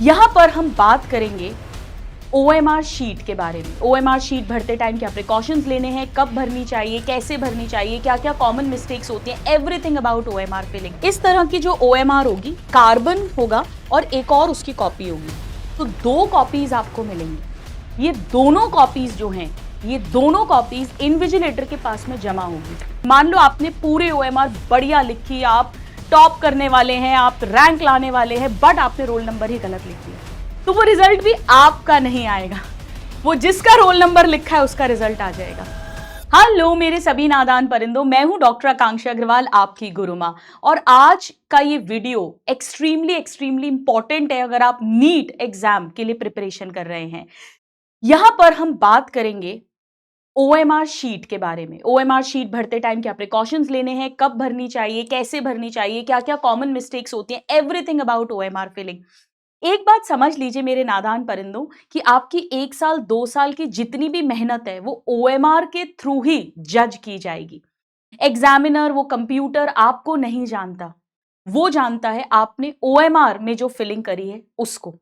यहाँ पर हम बात करेंगे OMR शीट के बारे में। OMR शीट भरते टाइम क्या प्रिकॉशंस लेने हैं, कब भरनी चाहिए, कैसे भरनी चाहिए, क्या क्या कॉमन मिस्टेक्स होती हैं, एवरीथिंग अबाउट OMR फिलिंग। इस तरह की जो OMR होगी, कार्बन होगा और एक और उसकी कॉपी होगी, तो 2 कॉपीज आपको मिलेंगी। ये दोनों कॉपीज जो हैं, ये दोनों कॉपीज इन्विजिलेटर के पास में जमा होगी। मान लो आपने पूरे OMR बढ़िया लिखी, आप टॉप करने वाले हैं, आप रैंक लाने वाले हैं, बट आपने रोल नंबर ही गलत लिख दिया, तो वो रिजल्ट भी आपका नहीं आएगा, वो जिसका रोल नंबर लिखा है उसका रिजल्ट आ जाएगा। हेलो मेरे सभी नादान परिंदों, मैं हूं डॉक्टर आकांक्षा अग्रवाल, आपकी गुरु मां, और आज का ये वीडियो एक्सट्रीमली इंपॉर्टेंट है अगर आप नीट एग्जाम के लिए प्रिपरेशन कर रहे हैं। यहां पर हम बात करेंगे OMR शीट के बारे में। OMR शीट भरते टाइम क्या प्रिकॉशंस लेने हैं, कब भरनी चाहिए, कैसे भरनी चाहिए, क्या क्या कॉमन मिस्टेक्स होती हैं, एवरीथिंग अबाउट OMR फिलिंग। एक बात समझ लीजिए मेरे नादान परिंदों कि आपकी 1 साल 2 साल की जितनी भी मेहनत है वो OMR के थ्रू ही जज की जाएगी। एग्जामिनर, वो कंप्यूटर आपको नहीं जानता, वो जानता है आपने OMR में जो फिलिंग करी है उसको।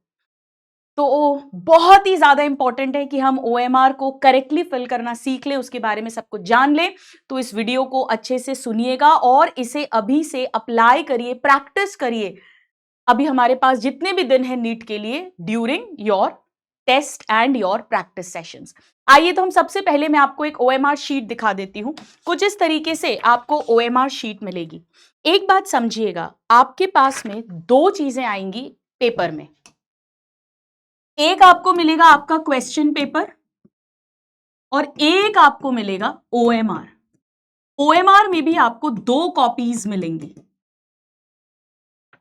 तो बहुत ही ज्यादा इंपॉर्टेंट है कि हम OMR को करेक्टली फिल करना सीख लें, उसके बारे में सब कुछ जान लें। तो इस वीडियो को अच्छे से सुनिएगा और इसे अभी से अप्लाई करिए, प्रैक्टिस करिए। अभी हमारे पास जितने भी दिन हैं नीट के लिए, during your test and your practice sessions. आइए तो हम सबसे पहले मैं आपको एक OMR शीट दिखा देती हूं। कुछ इस तरीके से आपको OMR शीट मिलेगी। एक बात समझिएगा, आपके पास में 2 चीजें आएंगी पेपर में। एक आपको मिलेगा आपका क्वेश्चन पेपर और एक आपको मिलेगा OMR। OMR में भी आपको 2 कॉपीज मिलेंगी।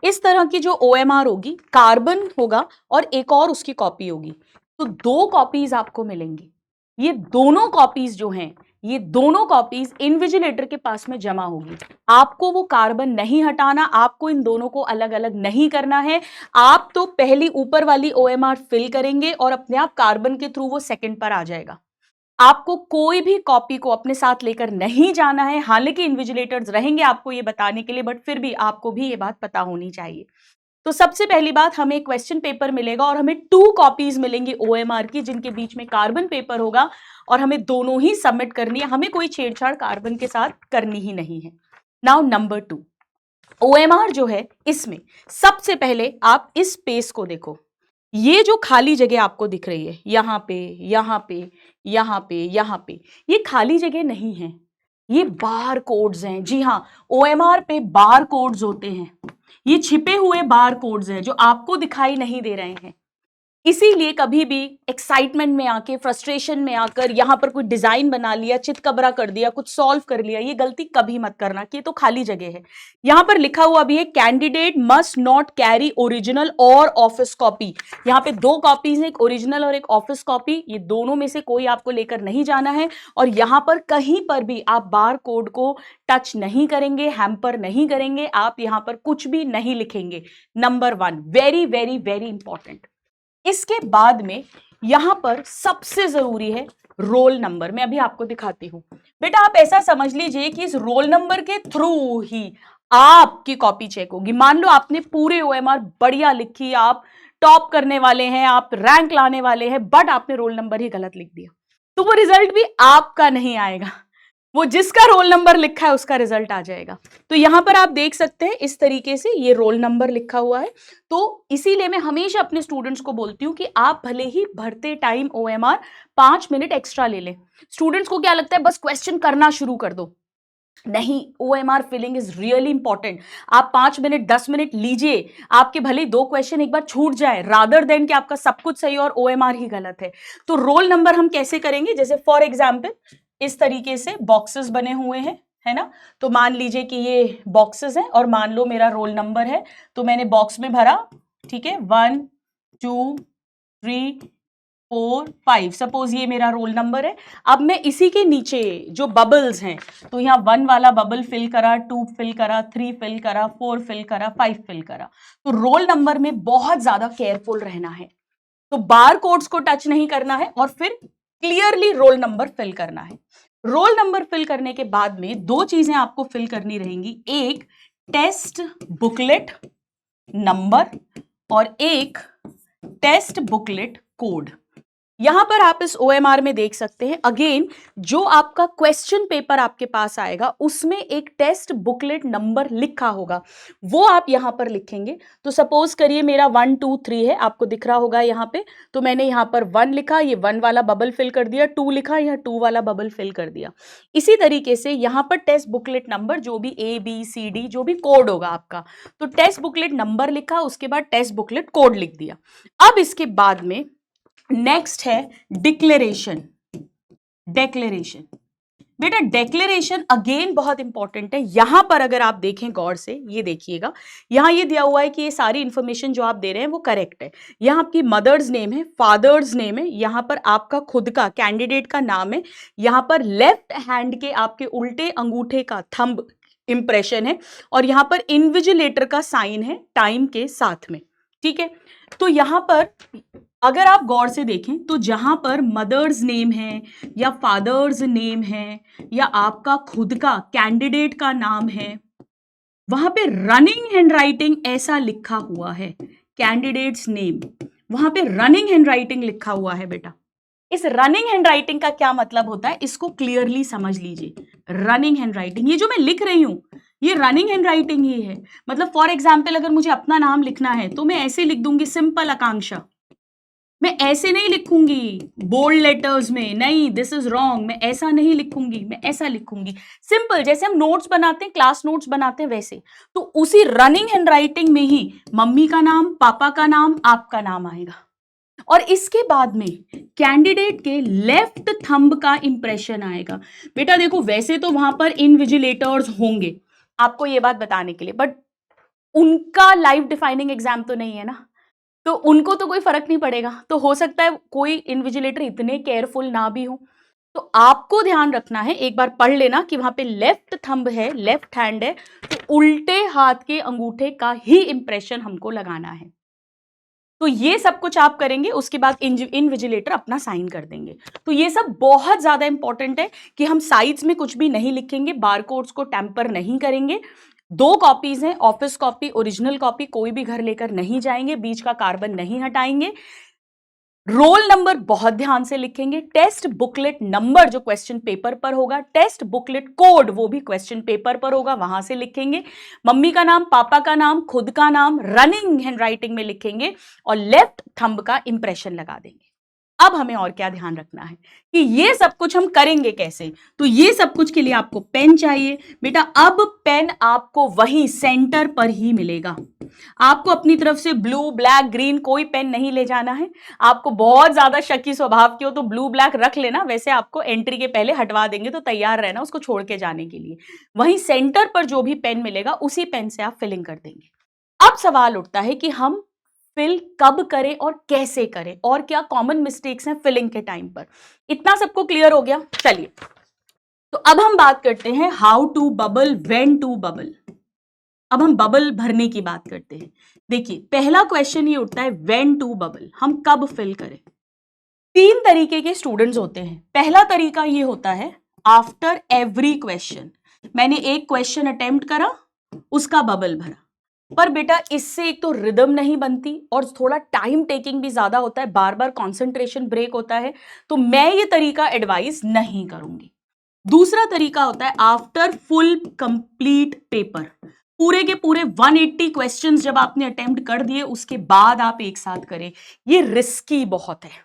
इस तरह की जो OMR होगी, कार्बन होगा और एक और उसकी कॉपी होगी, तो 2 कॉपीज आपको मिलेंगी। ये दोनों कॉपीज जो हैं, ये दोनों कॉपीज इन्विजिलेटर के पास में जमा होगी। आपको वो कार्बन नहीं हटाना, आपको इन दोनों को अलग अलग नहीं करना है। आप तो पहली ऊपर वाली OMR फिल करेंगे और अपने आप कार्बन के थ्रू वो सेकंड पर आ जाएगा। आपको कोई भी कॉपी को अपने साथ लेकर नहीं जाना है। हालांकि इन्विजिलेटर्स रहेंगे आपको ये बताने के लिए, बट फिर भी आपको भी ये बात पता होनी चाहिए। तो सबसे पहली बात, हमें क्वेश्चन पेपर मिलेगा और हमें 2 कॉपीज मिलेंगी OMR की, जिनके बीच में कार्बन पेपर होगा और हमें दोनों ही सबमिट करनी है। हमें कोई छेड़छाड़ कार्बन के साथ करनी ही नहीं है। नाउ नंबर 2, OMR जो है, इसमें सबसे पहले आप इस पेज को देखो। ये जो खाली जगह आपको दिख रही है, यहां पे, यहां पे, यहां पे, यहां पे, ये खाली जगह नहीं है, ये बार कोड्स हैं। जी हाँ, OMR पे बार कोड्स होते हैं। ये छिपे हुए बार कोड्स हैं जो आपको दिखाई नहीं दे रहे हैं। इसीलिए कभी भी एक्साइटमेंट में आके, फ्रस्ट्रेशन में आकर यहां पर कोई डिजाइन बना लिया, चितकबरा कर दिया, कुछ सॉल्व कर लिया, ये गलती कभी मत करना कि ये तो खाली जगह है। यहां पर लिखा हुआ भी है, candidate must not carry original और ऑफिस कॉपी। यहां पे 2 कॉपीज हैं, एक ओरिजिनल और एक ऑफिस कॉपी। ये दोनों में से कोई आपको लेकर नहीं जाना है। और यहां पर कहीं पर भी आप बार कोड को टच नहीं करेंगे, हैम्पर नहीं करेंगे, आप यहां पर कुछ भी नहीं लिखेंगे। Number 1, very very very important. इसके बाद में यहां पर सबसे जरूरी है रोल नंबर। मैं अभी आपको दिखाती हूं। बेटा आप ऐसा समझ लीजिए कि इस रोल नंबर के थ्रू ही आपकी कॉपी चेक होगी। मान लो आपने पूरे OMR बढ़िया लिखी, आप टॉप करने वाले हैं, आप रैंक लाने वाले हैं, बट आपने रोल नंबर ही गलत लिख दिया, तो वो रिजल्ट भी आपका नहीं आएगा, वो जिसका रोल नंबर लिखा है उसका रिजल्ट आ जाएगा। तो यहां पर आप देख सकते हैं इस तरीके से ये रोल नंबर लिखा हुआ है। तो इसीलिए मैं हमेशा अपने स्टूडेंट्स को बोलती हूं कि आप भले ही भरते टाइम OMR 5 मिनट एक्स्ट्रा ले लें। स्टूडेंट्स को क्या लगता है, बस क्वेश्चन करना शुरू कर दो। नहीं, OMR filling is really important. आप 5 मिनट 10 मिनट लीजिए, आपके भले 2 क्वेश्चन एक बार छूट जाए, रादर देन कि आपका सब कुछ सही और OMR ही गलत है। तो रोल नंबर हम कैसे करेंगे, जैसे फॉर एग्जाम्पल इस तरीके से बॉक्सेस बने हुए हैं, है ना। तो मान लीजिए कि ये बॉक्सेस हैं और मान लो मेरा रोल नंबर है, तो मैंने बॉक्स में भरा, ठीक है, 1 2 3 4 5, सपोज ये मेरा रोल नंबर है। अब मैं इसी के नीचे जो बबल्स हैं, तो यहाँ 1 वाला बबल फिल करा, 2 फिल करा, 3 फिल करा, 4 फिल करा, 5 फिल करा। तो रोल नंबर में बहुत ज्यादा केयरफुल रहना है। तो बार कोड्स को टच नहीं करना है और फिर क्लियरली रोल नंबर फिल करना है। रोल नंबर फिल करने के बाद में 2 चीजें आपको फिल करनी रहेंगी, एक टेस्ट बुकलेट नंबर और एक टेस्ट बुकलेट कोड। यहां पर आप इस OMR में देख सकते हैं, अगेन जो आपका क्वेश्चन पेपर आपके पास आएगा उसमें एक टेस्ट बुकलेट नंबर लिखा होगा, वो आप यहां पर लिखेंगे। तो सपोज करिए मेरा 1 2 3 है, आपको दिख रहा होगा यहां पे, तो मैंने यहां पर 1 लिखा, ये 1 वाला बबल फिल कर दिया, 2 लिखा, यहां 2 वाला बबल फिल कर दिया। इसी तरीके से यहां पर टेस्ट बुकलेट नंबर जो भी ABCD जो भी कोड होगा आपका, तो टेस्ट बुकलेट नंबर लिखा, उसके बाद टेस्ट बुकलेट कोड लिख दिया। अब इसके बाद में नेक्स्ट है डिक्लेरेशन। डेक्लेरेशन, बेटा डेक्लेरेशन अगेन बहुत इंपॉर्टेंट है। यहां पर अगर आप देखें गौर से, ये देखिएगा, यहां ये दिया हुआ है कि ये सारी इंफॉर्मेशन जो आप दे रहे हैं वो करेक्ट है। यहां आपकी मदर्स नेम है, फादर्स नेम है, यहां पर आपका खुद का कैंडिडेट का नाम है, यहां पर लेफ्ट हैंड के आपके उल्टे अंगूठे का थंब इंप्रेशन है, और यहां पर इन्विजिलेटर का साइन है टाइम के साथ में। ठीक है, तो यहां पर अगर आप गौर से देखें तो जहां पर मदर्स नेम है या फादर्स नेम है या आपका खुद का कैंडिडेट का नाम है, वहां पे रनिंग हैंडराइटिंग ऐसा लिखा हुआ है, कैंडिडेट्स नेम, वहां पे रनिंग हैंडराइटिंग लिखा हुआ है। बेटा इस रनिंग हैंडराइटिंग का क्या मतलब होता है, इसको क्लियरली समझ लीजिए। रनिंग हैंडराइटिंग, ये जो मैं लिख रही हूं ये रनिंग हैंडराइटिंग ही है। मतलब फॉर एग्जाम्पल अगर मुझे अपना नाम लिखना है तो मैं ऐसे लिख दूंगी, सिंपल आकांक्षा। मैं ऐसे नहीं लिखूंगी बोल्ड लेटर्स में, नहीं, दिस इज रॉन्ग, मैं ऐसा नहीं लिखूंगी, मैं ऐसा लिखूंगी सिंपल, जैसे हम नोट्स बनाते हैं, क्लास नोट्स बनाते हैं वैसे। तो उसी रनिंग हैंडराइटिंग में ही मम्मी का नाम, पापा का नाम, आपका नाम आएगा, और इसके बाद में कैंडिडेट के लेफ्ट थंब का इंप्रेशन आएगा। बेटा देखो वैसे तो वहां पर इनविजिलेटर्स होंगे आपको ये बात बताने के लिए, बट उनका लाइफ डिफाइनिंग एग्जाम तो नहीं है ना, तो उनको तो कोई फर्क नहीं पड़ेगा। तो हो सकता है कोई इन्विजिलेटर इतने केयरफुल ना भी हो, तो आपको ध्यान रखना है, एक बार पढ़ लेना कि वहां पे लेफ्ट थंब है, लेफ्ट हैंड है, तो उल्टे हाथ के अंगूठे का ही इंप्रेशन हमको लगाना है। तो ये सब कुछ आप करेंगे, उसके बाद इनविजिलेटर अपना साइन कर देंगे। तो ये सब बहुत ज्यादा इंपॉर्टेंट है कि हम साइड्स में कुछ भी नहीं लिखेंगे, बारकोड्स को टेम्पर नहीं करेंगे। 2 कॉपीज हैं, ऑफिस कॉपी, ओरिजिनल कॉपी, कोई भी घर लेकर नहीं जाएंगे, बीच का कार्बन नहीं हटाएंगे। रोल नंबर बहुत ध्यान से लिखेंगे, टेस्ट बुकलेट नंबर जो क्वेश्चन पेपर पर होगा, टेस्ट बुकलेट कोड वो भी क्वेश्चन पेपर पर होगा, वहां से लिखेंगे। मम्मी का नाम, पापा का नाम, खुद का नाम रनिंग हैंडराइटिंग में लिखेंगे और लेफ्ट थंब का इंप्रेशन लगा देंगे। अब हमें और क्या ध्यान रखना है कि ये सब कुछ हम करेंगे कैसे, तो ये सब कुछ के लिए आपको पेन चाहिए। बेटा अब पेन आपको वहीं सेंटर पर ही मिलेगा, आपको अपनी तरफ से ब्लू, ब्लैक, ग्रीन कोई पेन नहीं ले जाना है। आपको बहुत ज्यादा शकी स्वभाव की हो तो ब्लू ब्लैक रख लेना, वैसे आपको एंट्री के पहले हटवा देंगे, तो तैयार रहना उसको छोड़ के जाने के लिए। वहीं सेंटर पर जो भी पेन मिलेगा उसी पेन से आप फिलिंग कर देंगे। अब सवाल उठता है कि हम फिल कब करें और कैसे करें, और क्या कॉमन मिस्टेक्स हैं फिलिंग के टाइम पर। इतना सबको क्लियर हो गया? चलिए, तो अब हम बात करते हैं how to bubble, when to bubble. अब हम बबल भरने की बात करते हैं। देखिए पहला क्वेश्चन ये उठता है, व्हेन टू बबल, हम कब फिल करें। 3 तरीके के स्टूडेंट्स होते हैं। पहला तरीका ये होता है आफ्टर एवरी क्वेश्चन, मैंने एक क्वेश्चन अटेम्प्ट करा, उसका बबल भरा। पर बेटा इससे एक तो रिदम नहीं बनती और थोड़ा टाइम टेकिंग भी ज्यादा होता है, बार बार कंसंट्रेशन ब्रेक होता है, तो मैं ये तरीका एडवाइस नहीं करूंगी। दूसरा तरीका होता है आफ्टर फुल कंप्लीट पेपर, पूरे के पूरे 180 क्वेश्चंस जब आपने अटेम्प्ट कर दिए उसके बाद आप एक साथ करें। ये रिस्की बहुत है,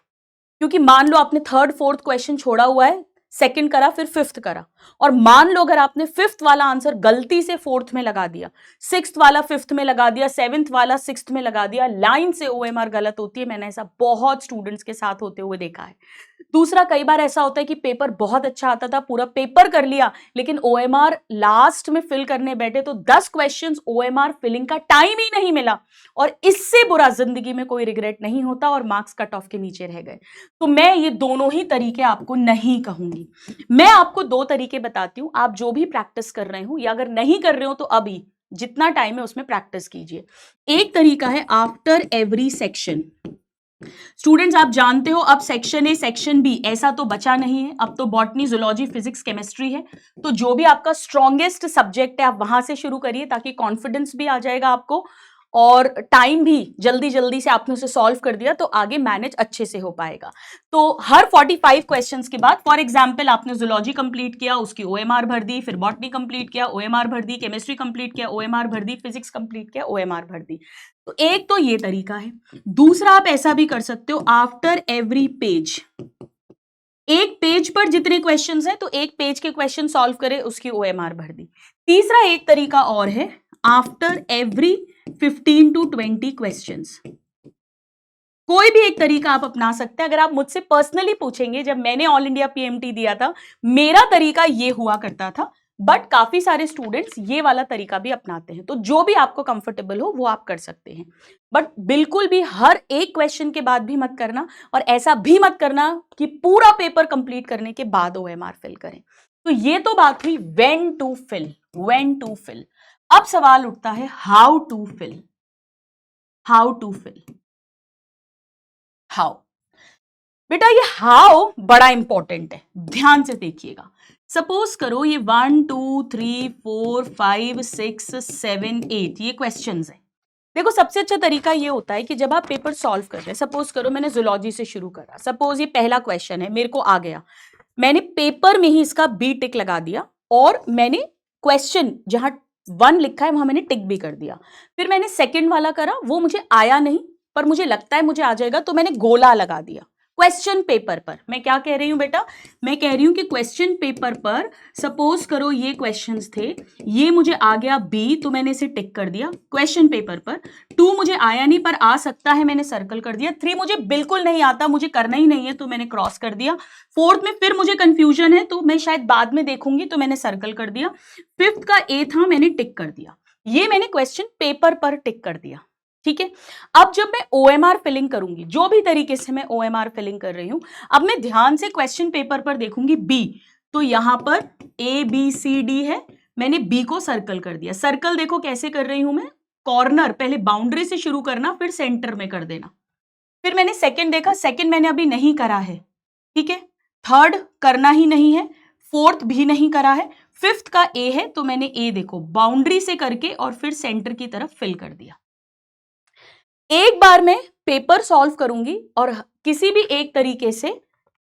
क्योंकि मान लो आपने 3rd 4th क्वेश्चन छोड़ा हुआ है, 2nd करा, फिर 5th करा, और मान लो अगर आपने 5th वाला आंसर गलती से 4th में लगा दिया, 6th वाला 5th में लगा दिया, 7th वाला 6th में लगा दिया, लाइन से OMR गलत होती है। मैंने ऐसा बहुत स्टूडेंट्स के साथ होते हुए देखा है। दूसरा, कई बार ऐसा होता है कि पेपर बहुत अच्छा आता था, पूरा पेपर कर लिया, लेकिन OMR लास्ट में फिल करने बैठे तो 10 क्वेश्चंस OMR फिलिंग का टाइम ही नहीं मिला, और इससे बुरा जिंदगी में कोई रिग्रेट नहीं होता और मार्क्स कट ऑफ के नीचे रह गए। तो मैं ये दोनों ही तरीके आपको नहीं कहूंगी, मैं आपको 2 तरीके बताती हूं। आप जो भी प्रैक्टिस कर रहे हो या अगर नहीं कर रहे हो तो अभी जितना टाइम है उसमें प्रैक्टिस कीजिए। एक तरीका है आफ्टर एवरी सेक्शन। स्टूडेंट्स आप जानते हो अब सेक्शन ए, सेक्शन बी ऐसा तो बचा नहीं है, अब तो बॉटनी, जूलॉजी, फिजिक्स, केमिस्ट्री है। तो जो भी आपका स्ट्रॉन्गेस्ट सब्जेक्ट है आप वहां से शुरू करिए, ताकि कॉन्फिडेंस भी आ जाएगा आपको, और टाइम भी जल्दी जल्दी से आपने उसे सॉल्व कर दिया तो आगे मैनेज अच्छे से हो पाएगा। तो हर 45 क्वेश्चंस के बाद, फॉर एग्जांपल आपने जूलॉजी कंप्लीट किया, उसकी ओएमआर भर दी, फिर बॉटनी कंप्लीट किया, ओएमआर भर दी, केमिस्ट्री कंप्लीट किया, ओएमआर भर दी, फिजिक्स कंप्लीट किया, ओएमआर भर दी। तो एक तो ये तरीका है। दूसरा आप ऐसा भी कर सकते हो, आफ्टर एवरी पेज, एक पेज पर जितने क्वेश्चंस हैं तो एक पेज के क्वेश्चन सॉल्व करे, उसकी ओएमआर भर दी। तीसरा एक तरीका और है, आफ्टर एवरी 15 to 20 क्वेश्चंस। कोई भी एक तरीका आप अपना सकते हैं। अगर आप मुझसे पर्सनली पूछेंगे, जब मैंने ऑल इंडिया पीएमटी दिया था मेरा तरीका ये हुआ करता था, बट काफी सारे स्टूडेंट्स ये वाला तरीका भी अपनाते हैं। तो जो भी आपको कंफर्टेबल हो वो आप कर सकते हैं, बट बिल्कुल भी हर एक क्वेश्चन के बाद भी मत करना, और ऐसा भी मत करना कि पूरा पेपर कंप्लीट करने के बाद ओएमआर फिल करें। तो ये तो बात हुई when to fill, when to fill. अब सवाल उठता है how to fill, how to fill, how. बेटा ये हाउ बड़ा इंपॉर्टेंट है, ध्यान से देखिएगा। सपोज करो ये 1 2 3 4 5 6 7 8 ये क्वेश्चंस हैं। देखो सबसे अच्छा तरीका ये होता है कि जब आप पेपर सॉल्व कर रहे हैं, सपोज करो मैंने जूलॉजी से शुरू करा, सपोज ये पहला क्वेश्चन है, मेरे को आ गया, मैंने पेपर में ही इसका बी टिक लगा दिया, और मैंने क्वेश्चन जहां 1 लिखा है वहां मैंने टिक भी कर दिया। फिर मैंने सेकंड वाला करा, वो मुझे आया नहीं, पर मुझे लगता है मुझे आ जाएगा, तो मैंने गोला लगा दिया क्वेश्चन पेपर पर। मैं क्या कह रही हूं बेटा, मैं कह रही हूं कि क्वेश्चन पेपर पर सपोज करो ये क्वेश्चंस थे, ये मुझे आ गया बी, तो मैंने इसे टिक कर दिया क्वेश्चन पेपर पर। 2 मुझे आया नहीं पर आ सकता है, मैंने सर्कल कर दिया। 3 मुझे बिल्कुल नहीं आता, मुझे करना ही नहीं है, तो मैंने क्रॉस कर दिया। 4th में फिर मुझे कंफ्यूजन है, तो मैं शायद बाद में देखूंगी, तो मैंने सर्कल कर दिया। 5th का ए था, मैंने टिक कर दिया। ये मैंने क्वेश्चन पेपर पर टिक कर दिया, ठीक है। अब जब मैं ओएमआर फिलिंग करूंगी, जो भी तरीके से मैं ओएमआर फिलिंग कर रही हूं, अब मैं ध्यान से क्वेश्चन पेपर पर देखूंगी बी, तो यहां पर ए बी सी डी है, मैंने बी को सर्कल कर दिया। सर्कल देखो कैसे कर रही हूं मैं, कॉर्नर पहले बाउंड्री से शुरू करना, फिर सेंटर में कर देना। फिर मैंने सेकंड देखा, सेकंड मैंने अभी नहीं करा है, ठीक है। थर्ड करना ही नहीं है, 4th भी नहीं करा है, 5th का ए है, तो मैंने ए देखो बाउंड्री से करके और फिर सेंटर की तरफ फिल कर दिया। एक बार मैं पेपर सॉल्व करूंगी और किसी भी एक तरीके से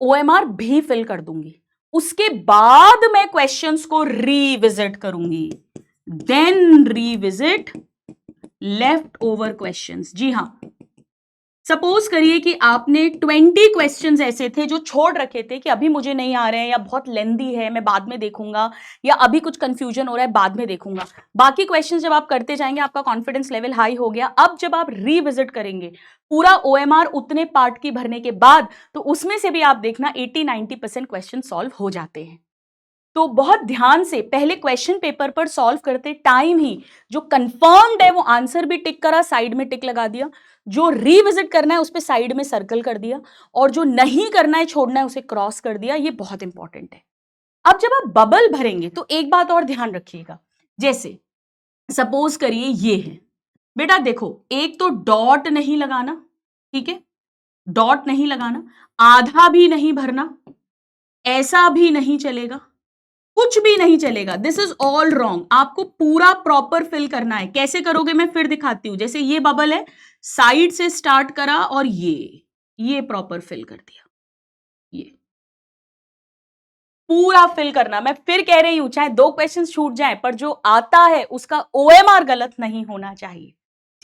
ओएमआर भी फिल कर दूंगी, उसके बाद मैं क्वेश्चंस को रीविजिट करूंगी, then revisit left over questions. जी हां, सपोज करिए कि आपने 20 क्वेश्चंस ऐसे थे जो छोड़ रखे थे कि अभी मुझे नहीं आ रहे हैं, या बहुत लेंदी है मैं बाद में देखूंगा, या अभी कुछ कंफ्यूजन हो रहा है बाद में देखूंगा। बाकी क्वेश्चंस जब आप करते जाएंगे आपका कॉन्फिडेंस लेवल हाई हो गया। अब जब आप रीविजिट करेंगे पूरा ओएमआर उतने पार्ट की भरने के बाद, तो उसमें से भी आप देखना 80-90% क्वेश्चन सॉल्व हो जाते हैं। तो बहुत ध्यान से पहले क्वेश्चन पेपर पर सॉल्व करते टाइम ही जो कंफर्म्ड है वो आंसर भी टिक करा, साइड में टिक लगा दिया, जो रीविजिट करना है उस पे साइड में सर्कल कर दिया, और जो नहीं करना है छोड़ना है उसे क्रॉस कर दिया। ये बहुत इंपॉर्टेंट है। अब जब आप बबल भरेंगे तो एक बात और ध्यान रखिएगा, जैसे सपोज करिए ये है बेटा, देखो एक तो डॉट नहीं लगाना, ठीक है, डॉट नहीं लगाना, आधा भी नहीं भरना, ऐसा भी नहीं चलेगा, कुछ भी नहीं चलेगा, दिस इज ऑल रॉन्ग। आपको पूरा प्रॉपर फिल करना है। कैसे करोगे मैं फिर दिखाती हूं। जैसे ये बबल है, साइड से स्टार्ट करा और ये प्रॉपर फिल कर दिया, ये पूरा फिल करना। मैं फिर कह रही हूं, चाहे 2 क्वेश्चन छूट जाए पर जो आता है उसका ओएमआर गलत नहीं होना चाहिए,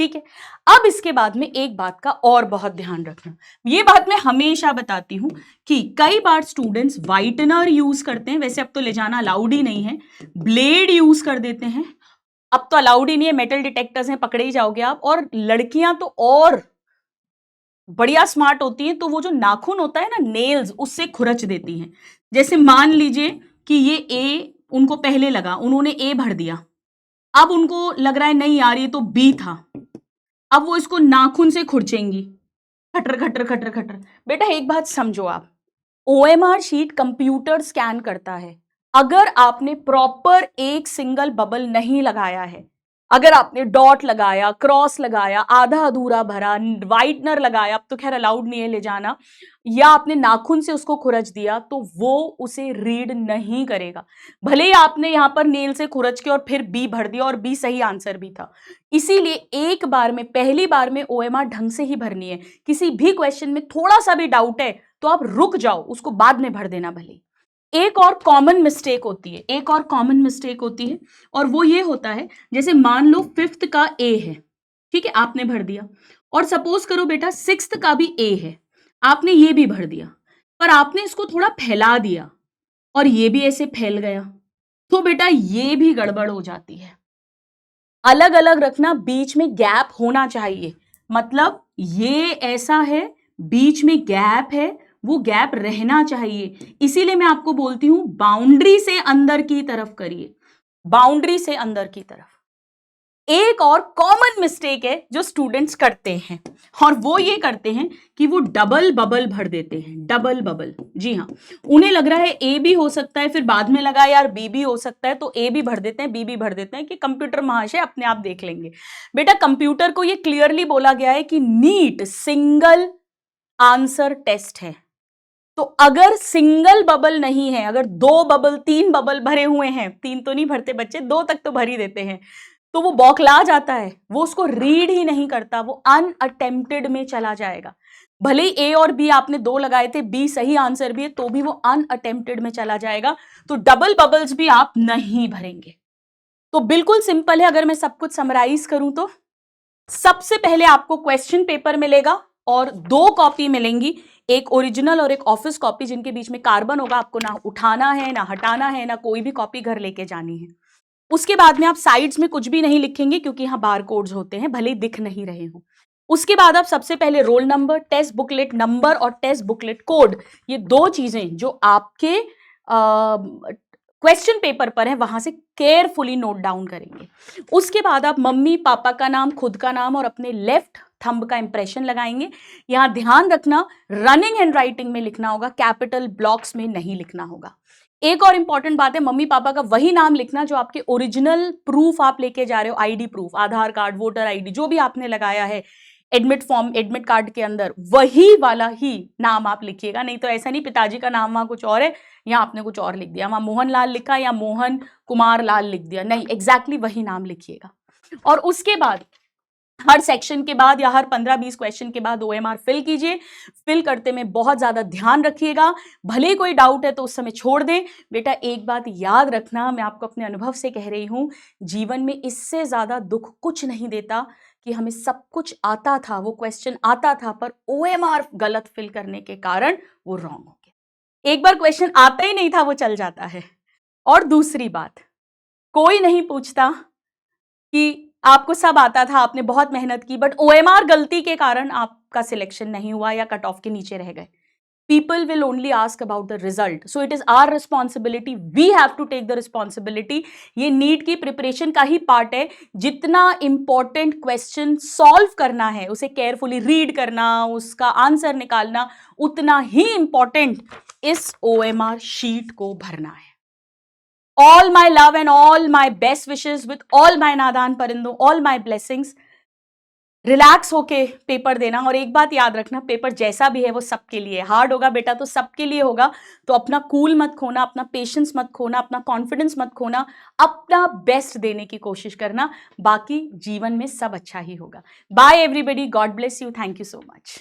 ठीक है। अब इसके बाद में एक बात का और बहुत ध्यान रखना, ये बात मैं हमेशा बताती हूं कि कई बार स्टूडेंट्स व्हाइटनर यूज करते हैं, वैसे अब तो ले जाना अलाउड ही नहीं है, ब्लेड यूज कर देते हैं, अब तो अलाउड ही नहीं है, मेटल डिटेक्टर्स हैं, पकड़े ही जाओगे आप। और लड़कियां तो और बढ़िया स्मार्ट होती हैं, तो वो जो नाखून होता है ना, नेल्स, उससे खुरच देती हैं। जैसे मान लीजिए कि ये ए उनको पहले लगा, उन्होंने ए भर दिया, अब उनको लग रहा है नहीं यार ये तो बी था, अब वो इसको नाखून से खुरचेंगी, खटर खटर खटर खटर। बेटा एक बात समझो आप, ओएमआर शीट कंप्यूटर स्कैन करता है, अगर आपने प्रॉपर एक सिंगल बबल नहीं लगाया है अगर आपने डॉट लगाया, क्रॉस लगाया, आधा अधूरा भरा, वाइटनर लगाया, अब तो खैर अलाउड नहीं है ले जाना, या आपने नाखून से उसको खुरच दिया, तो वो उसे रीड नहीं करेगा। भले ही आपने यहां पर नेल से खुरच के और फिर बी भर दिया, और बी सही आंसर भी था। इसीलिए एक बार में, पहली बार में ओएमआर ढंग से ही भरनी है। किसी भी क्वेश्चन में थोड़ा सा भी डाउट है तो आप रुक जाओ, उसको बाद में भर देना भले। एक और कॉमन मिस्टेक होती है, एक और कॉमन मिस्टेक होती है, और वो ये होता है, जैसे मान लो 5th का ए है, ठीक है, आपने भर दिया, और सपोज करो बेटा 6th का भी ए है, आपने ये भी भर दिया, पर आपने इसको थोड़ा फैला दिया और ये भी ऐसे फैल गया, तो बेटा ये भी गड़बड़ हो जाती है। अलग अलग रखना, बीच में गैप होना चाहिए, मतलब ये ऐसा है, बीच में गैप है, वो गैप रहना चाहिए। इसीलिए मैं आपको बोलती हूं बाउंड्री से अंदर की तरफ करिए, बाउंड्री से अंदर की तरफ। एक और कॉमन मिस्टेक है जो स्टूडेंट्स करते हैं, और वो ये करते हैं कि वो डबल बबल भर देते हैं, डबल बबल। जी हाँ, उन्हें लग रहा है ए भी हो सकता है, फिर बाद में लगा यार बी भी हो सकता है, तो ए भी भर देते हैं, बी भी भर देते हैं कि कंप्यूटर महाशय अपने आप देख लेंगे। बेटा कंप्यूटर को ये क्लियरली बोला गया है कि नीट सिंगल आंसर टेस्ट है, तो अगर सिंगल बबल नहीं है, अगर 2 बबल 3 बबल भरे हुए हैं, 3 तो नहीं भरते बच्चे, 2 तक तो भर ही देते हैं, तो वो बौखला जाता है, वो उसको रीड ही नहीं करता, वो अनअटेम्प्टेड में चला जाएगा। भले ही ए और बी आपने 2 लगाए थे, बी सही आंसर भी है, तो भी वो अनअटेम्प्टेड में चला जाएगा। तो डबल बबल्स भी आप नहीं भरेंगे। तो बिल्कुल सिंपल है, अगर मैं सब कुछ समराइज करूं तो सबसे पहले आपको क्वेश्चन पेपर मिलेगा और 2 कॉपी मिलेंगी, एक ओरिजिनल और एक ऑफिस कॉपी, जिनके बीच में कार्बन होगा, आपको ना उठाना है, ना हटाना है, ना कोई भी कॉपी घर लेके जानी है। उसके बाद में आप साइड्स में कुछ भी नहीं लिखेंगे, क्योंकि यहां बार कोड्स होते हैं, भले दिख नहीं रहे हो। उसके बाद आप सबसे पहले roll number, test booklet number और टेस्ट बुकलेट कोड, ये 2 चीजें जो आपके क्वेश्चन पेपर पर है, वहां से केयरफुली नोट डाउन करेंगे। उसके बाद आप मम्मी पापा का नाम, खुद का नाम और अपने लेफ्ट थंब का इंप्रेशन लगाएंगे। यहां ध्यान रखना, रनिंग हैंड राइटिंग में लिखना होगा, कैपिटल ब्लॉक्स में नहीं लिखना होगा। एक और इंपॉर्टेंट बात है, मम्मी पापा का वही नाम लिखना जो आपके ओरिजिनल प्रूफ आप लेके जा रहे हो, आईडी प्रूफ, आधार कार्ड, वोटर आईडी, जो भी आपने लगाया है एडमिट फॉर्म, एडमिट कार्ड के अंदर, वही वाला ही नाम आप लिखिएगा। नहीं तो ऐसा नहीं पिताजी का नाम वहां कुछ और है, यहाँ आपने कुछ और लिख दिया, वहां मोहन लाल लिखा या मोहन कुमार लाल लिख दिया, नहीं, एग्जैक्टली वही नाम लिखिएगा। और उसके बाद हर सेक्शन के बाद या हर 15-20 क्वेश्चन के बाद ओएमआर फिल कीजिए। फिल करते में बहुत ज्यादा ध्यान रखिएगा, भले कोई डाउट है तो उस समय छोड़ दें। बेटा एक बात याद रखना, मैं आपको अपने अनुभव से कह रही हूं, जीवन में इससे ज्यादा दुख कुछ नहीं देता कि हमें सब कुछ आता था, वो क्वेश्चन आता था, पर ओएमआर गलत फिल करने के कारण वो रॉन्ग हो गया। एक बार क्वेश्चन आता ही नहीं था, वो चल जाता है। और दूसरी बात, कोई नहीं पूछता कि आपको सब आता था, आपने बहुत मेहनत की, बट ओएमआर गलती के कारण आपका सिलेक्शन नहीं हुआ या कट ऑफ के नीचे रह गए। People will only ask about the result. So it is our responsibility. We have to take the responsibility. ये नीट की प्रिपरेशन का ही पार्ट है। जितना इंपॉर्टेंट क्वेश्चन सॉल्व करना है, उसे केयरफुली रीड करना, उसका आंसर निकालना, उतना ही इंपॉर्टेंट इस OMR शीट को भरना है। All my love and all my best wishes with all my नादान परिंदों, all my blessings. रिलैक्स होके पेपर देना, और एक बात याद रखना, पेपर जैसा भी है वो सबके लिए हार्ड होगा बेटा, तो सबके लिए होगा। तो अपना कूल मत खोना, अपना पेशेंस मत खोना, अपना कॉन्फिडेंस मत खोना, अपना बेस्ट देने की कोशिश करना, बाकी जीवन में सब अच्छा ही होगा। Bye everybody, God bless you, thank you so much.